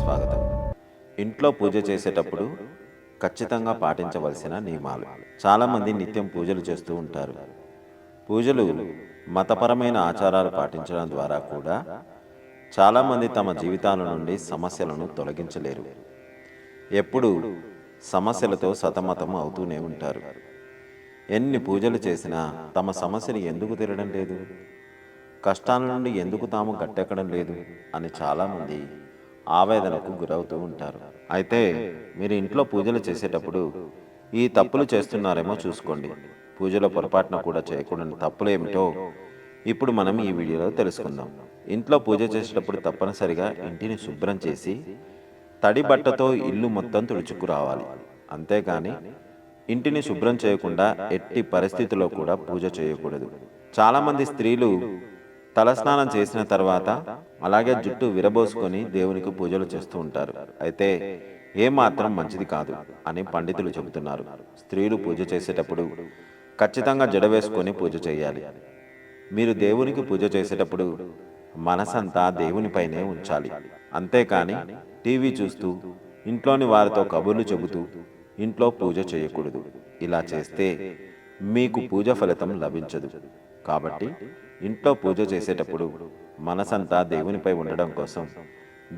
స్వాగతం. ఇంట్లో పూజ చేసేటప్పుడు ఖచ్చితంగా పాటించవలసిన నియమాలు. చాలామంది నిత్యం పూజలు చేస్తూ ఉంటారు. పూజలు మతపరమైన ఆచారాలు పాటించడం ద్వారా కూడా చాలామంది తమ జీవితాల నుండి సమస్యలను తొలగించలేరు. ఎప్పుడూ సమస్యలతో సతమతం అవుతూనే ఉంటారు. ఎన్ని పూజలు చేసినా తమ సమస్యలు ఎందుకు తీరడం లేదు, కష్టాల నుండి ఎందుకు తాము గట్టెక్కడం లేదు అని చాలామంది ఆవేదనకు గురవుతూ ఉంటారు. అయితే మీరు ఇంట్లో పూజలు చేసేటప్పుడు ఈ తప్పులు చేస్తున్నారేమో చూసుకోండి. పూజలో పొరపాటున కూడా చేయకూడని తప్పులు ఏమిటో ఇప్పుడు మనం ఈ వీడియోలో తెలుసుకుందాం. ఇంట్లో పూజ చేసేటప్పుడు తప్పనిసరిగా ఇంటిని శుభ్రం చేసి తడి బట్టతో ఇల్లు మొత్తం తుడుచుకురావాలి. అంతేగాని ఇంటిని శుభ్రం చేయకుండా ఎట్టి పరిస్థితుల్లో కూడా పూజ చేయకూడదు. చాలామంది స్త్రీలు తలస్నానం చేసిన తర్వాత అలాగే జుట్టు విరబోసుకొని దేవునికి పూజలు చేస్తూ ఉంటారు. అయితే ఏమాత్రం మంచిది కాదు అని పండితులు చెబుతున్నారు. స్త్రీలు పూజ చేసేటప్పుడు ఖచ్చితంగా జడ వేసుకొని పూజ చేయాలి. మీరు దేవునికి పూజ చేసేటప్పుడు మనసంతా దేవునిపైనే ఉంచాలి. అంతేకాని టీవీ చూస్తూ ఇంట్లోని వారితో కబుర్లు చెబుతూ ఇంట్లో పూజ చేయకూడదు. ఇలా చేస్తే మీకు పూజ ఫలితం లభించదు. కాబట్టి ఇంట్లో పూజ చేసేటప్పుడు మనసంతా దేవునిపై ఉండడం కోసం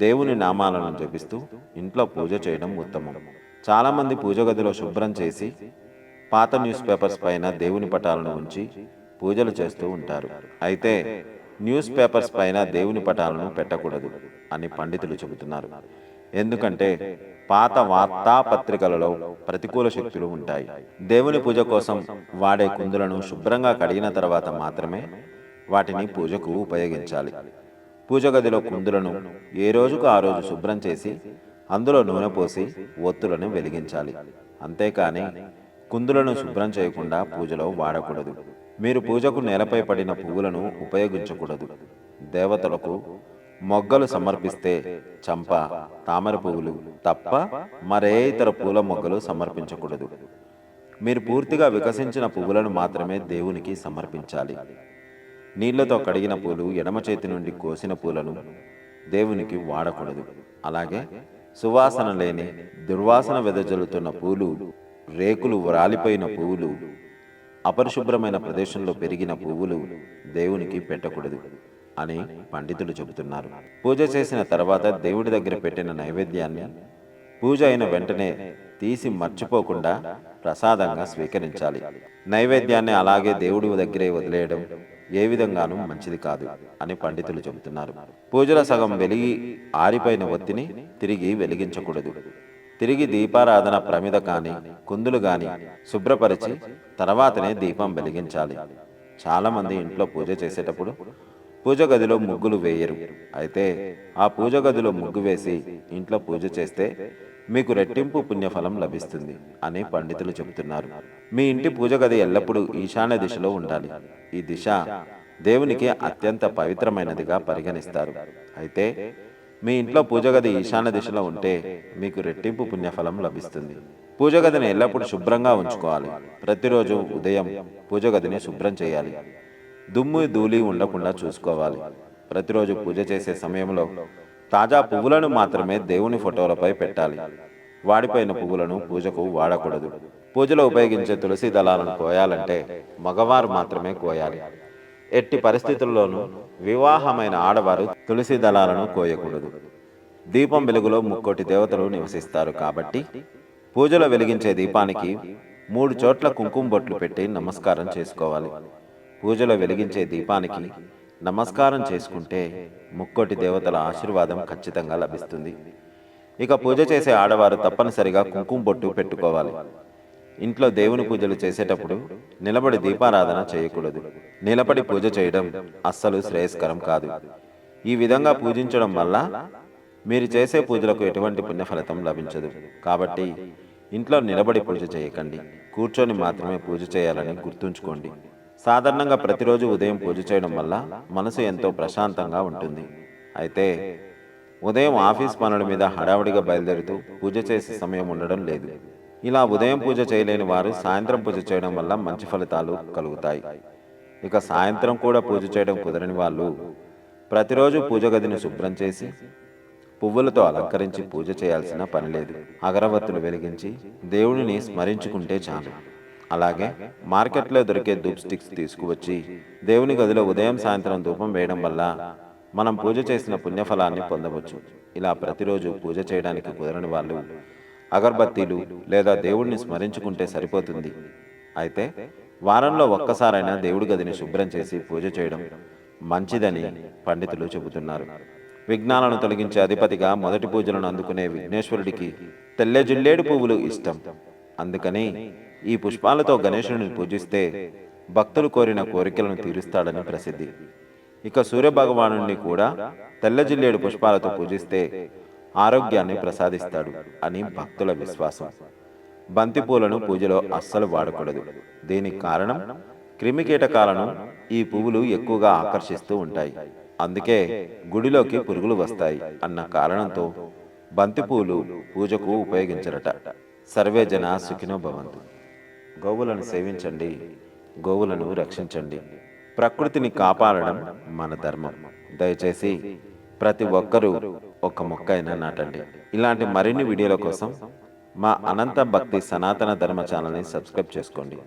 దేవుని నామాలను జపిస్తూ ఇంట్లో పూజ చేయడం ఉత్తమం. చాలామంది పూజ గదిలో శుభ్రం చేసి పాత న్యూస్ పేపర్స్ పైన దేవుని పటాలను ఉంచి పూజలు చేస్తూ ఉంటారు. అయితే న్యూస్ పేపర్స్ పైన దేవుని పటాలను పెట్టకూడదు అని పండితులు చెబుతున్నారు. ఎందుకంటే పాత వార్తాపత్రికలలో ప్రతికూల శక్తులు ఉంటాయి. దేవుని పూజ కోసం వాడే కుందులను శుభ్రంగా కడిగిన తర్వాత మాత్రమే వాటిని పూజకు ఉపయోగించాలి. పూజ గదిలో కుందులను ఏ రోజుకు ఆ రోజు శుభ్రం చేసి అందులో నూనె పోసి ఒత్తులను వెలిగించాలి. అంతేకాని కుందులను శుభ్రం చేయకుండా పూజలో వాడకూడదు. మీరు పూజకు నేలపై పడిన పువ్వులను ఉపయోగించకూడదు. దేవతలకు మొగ్గలు సమర్పిస్తే చంప, తామర పువ్వులు తప్ప మరే ఇతర పూల మొగ్గలు సమర్పించకూడదు. మీరు పూర్తిగా వికసించిన పువ్వులను మాత్రమే దేవునికి సమర్పించాలి. నీళ్లతో కడిగిన పూలు, ఎడమ చేతి నుండి కోసిన పూలను దేవునికి వాడకూడదు. అలాగే సువాసన లేని, దుర్వాసన వెదజల్లుతున్న పూలు, రేకులు రాలిపోయిన పువ్వులు, అపరిశుభ్రమైన ప్రదేశంలో పెరిగిన పువ్వులు దేవునికి పెట్టకూడదు అని పండితులు చెబుతున్నారు. పూజ చేసిన తర్వాత దేవుడి దగ్గర పెట్టిన నైవేద్యాన్ని పూజ అయిన వెంటనే తీసి మర్చిపోకుండా ప్రసాదంగా స్వీకరించాలి. నైవేద్యాన్ని అలాగే దేవుడి దగ్గరే వదిలేయడం ఏ విధంగానూ మంచిది కాదు అని పండితులు చెబుతున్నారు. పూజల సగం వెలిగి ఆరిపోయిన ఒత్తిని తిరిగి వెలిగించకూడదు. తిరిగి దీపారాధన ప్రమిద కానీ కుందులు కానీ శుభ్రపరిచి తర్వాతనే దీపం వెలిగించాలి. చాలామంది ఇంట్లో పూజ చేసేటప్పుడు పూజ గదిలో ముగ్గులు వేయరు. అయితే ఆ పూజ గదిలో ముగ్గు వేసి ఇంట్లో పూజ చేస్తే మీకు రెట్టింపు పుణ్యఫలం లభిస్తుంది అని పండితులు చెబుతున్నారు. మీ ఇంటి పూజ గది ఎల్లప్పుడూ ఈశాన్య దిశలో ఉండాలి. ఈ దిశ దేవునికి అత్యంత పవిత్రమైనదిగా పరిగణిస్తారు. అయితే మీ ఇంట్లో పూజ గది ఈశాన్య దిశలో ఉంటే మీకు రెట్టింపు పుణ్యఫలం లభిస్తుంది. పూజ గదిని ఎల్లప్పుడూ శుభ్రంగా ఉంచుకోవాలి. ప్రతిరోజు ఉదయం పూజ గదిని శుభ్రం చేయాలి. దుమ్ము ధూళి ఉండకుండా చూసుకోవాలి. ప్రతిరోజు పూజ చేసే సమయంలో తాజా పువ్వులను మాత్రమే దేవుని ఫోటోలపై పెట్టాలి. వాడిపోయిన పువ్వులను పూజకు వాడకూడదు. పూజలో ఉపయోగించే తులసి దళాలను కోయాలంటే మగవారు మాత్రమే కోయాలి. ఎట్టి పరిస్థితుల్లోనూ వివాహమైన ఆడవారు తులసి దళాలను కోయకూడదు. దీపం వెలుగులో ముక్కోటి దేవతలు నివసిస్తారు కాబట్టి పూజలో వెలిగించే దీపానికి 3 చోట్ల కుంకుమ బొట్లు పెట్టి నమస్కారం చేసుకోవాలి. పూజలో వెలిగించే దీపానికి నమస్కారం చేసుకుంటే ముక్కోటి దేవతల ఆశీర్వాదం ఖచ్చితంగా లభిస్తుంది. ఇక పూజ చేసే ఆడవారు తప్పనిసరిగా కుంకుమ బొట్టు పెట్టుకోవాలి. ఇంట్లో దేవుని పూజలు చేసేటప్పుడు నిలబడి దీపారాధన చేయకూడదు. నిలబడి పూజ చేయడం అస్సలు శ్రేయస్కరం కాదు. ఈ విధంగా పూజించడం వల్ల మీరు చేసే పూజలకు ఎటువంటి పుణ్యఫలితం లభించదు. కాబట్టి ఇంట్లో నిలబడి పూజ చేయకండి. కూర్చొని మాత్రమే పూజ చేయాలని గుర్తుంచుకోండి. సాధారణంగా ప్రతిరోజు ఉదయం పూజ చేయడం వల్ల మనసు ఎంతో ప్రశాంతంగా ఉంటుంది. అయితే ఉదయం ఆఫీస్ పనుల మీద హడావుడిగా బయలుదేరుతూ పూజ చేసే సమయం ఉండడం లేదు. ఇలా ఉదయం పూజ చేయలేని వారు సాయంత్రం పూజ చేయడం వల్ల మంచి ఫలితాలు కలుగుతాయి. ఇక సాయంత్రం కూడా పూజ చేయడం కుదరని వాళ్ళు ప్రతిరోజు పూజ గదిని శుభ్రం చేసి పువ్వులతో అలంకరించి పూజ చేయాల్సిన పని లేదు. అగరవత్తులు వెలిగించి దేవుడిని స్మరించుకుంటే చాలు. అలాగే మార్కెట్లో దొరికే ధూప్ స్టిక్స్ తీసుకువచ్చి దేవుని గదిలో ఉదయం సాయంత్రం ధూపం వేయడం వల్ల మనం పూజ చేసిన పుణ్యఫలాన్ని పొందవచ్చు. ఇలా ప్రతిరోజు పూజ చేయడానికి కుదరని వాళ్ళు అగరబత్తీలు లేదా దేవుడిని స్మరించుకుంటే సరిపోతుంది. అయితే వారంలో ఒక్కసారైనా దేవుడి గదిని శుభ్రం చేసి పూజ చేయడం మంచిదని పండితులు చెబుతున్నారు. విఘ్నాలను తొలగించే అధిపతిగా మొదటి పూజలను అందుకునే విఘ్నేశ్వరుడికి తెల్ల జిల్లేడు పువ్వులు ఇష్టం. అందుకని ఈ పుష్పాలతో గణేశుడిని పూజిస్తే భక్తులు కోరిన కోరికలను తీరుస్తాడని ప్రసిద్ధి. ఇక సూర్యభగవానుడిని కూడా తెల్ల జిల్లేడు పుష్పాలతో పూజిస్తే ఆరోగ్యాన్ని ప్రసాదిస్తాడు అని భక్తుల విశ్వాసం. బంతిపూలను పూజలో అస్సలు వాడకూడదు. దీనికి కారణం క్రిమికీటకాలను ఈ పువ్వులు ఎక్కువగా ఆకర్షిస్తూ ఉంటాయి. అందుకే గుడిలోకి పురుగులు వస్తాయి అన్న కారణంతో బంతిపూలు పూజకు ఉపయోగించరట. సర్వే జన సుఖినో భవంతు. గోవులను సేవించండి, గోవులను రక్షించండి. ప్రకృతిని కాపాడడం మన ధర్మం. దయచేసి ప్రతి ఒక్కరూ ఒక మొక్క అయినా నాటండి. ఇలాంటి మరిన్ని వీడియోల కోసం మా అనంత భక్తి సనాతన ధర్మ ఛానల్ని సబ్స్క్రైబ్ చేసుకోండి.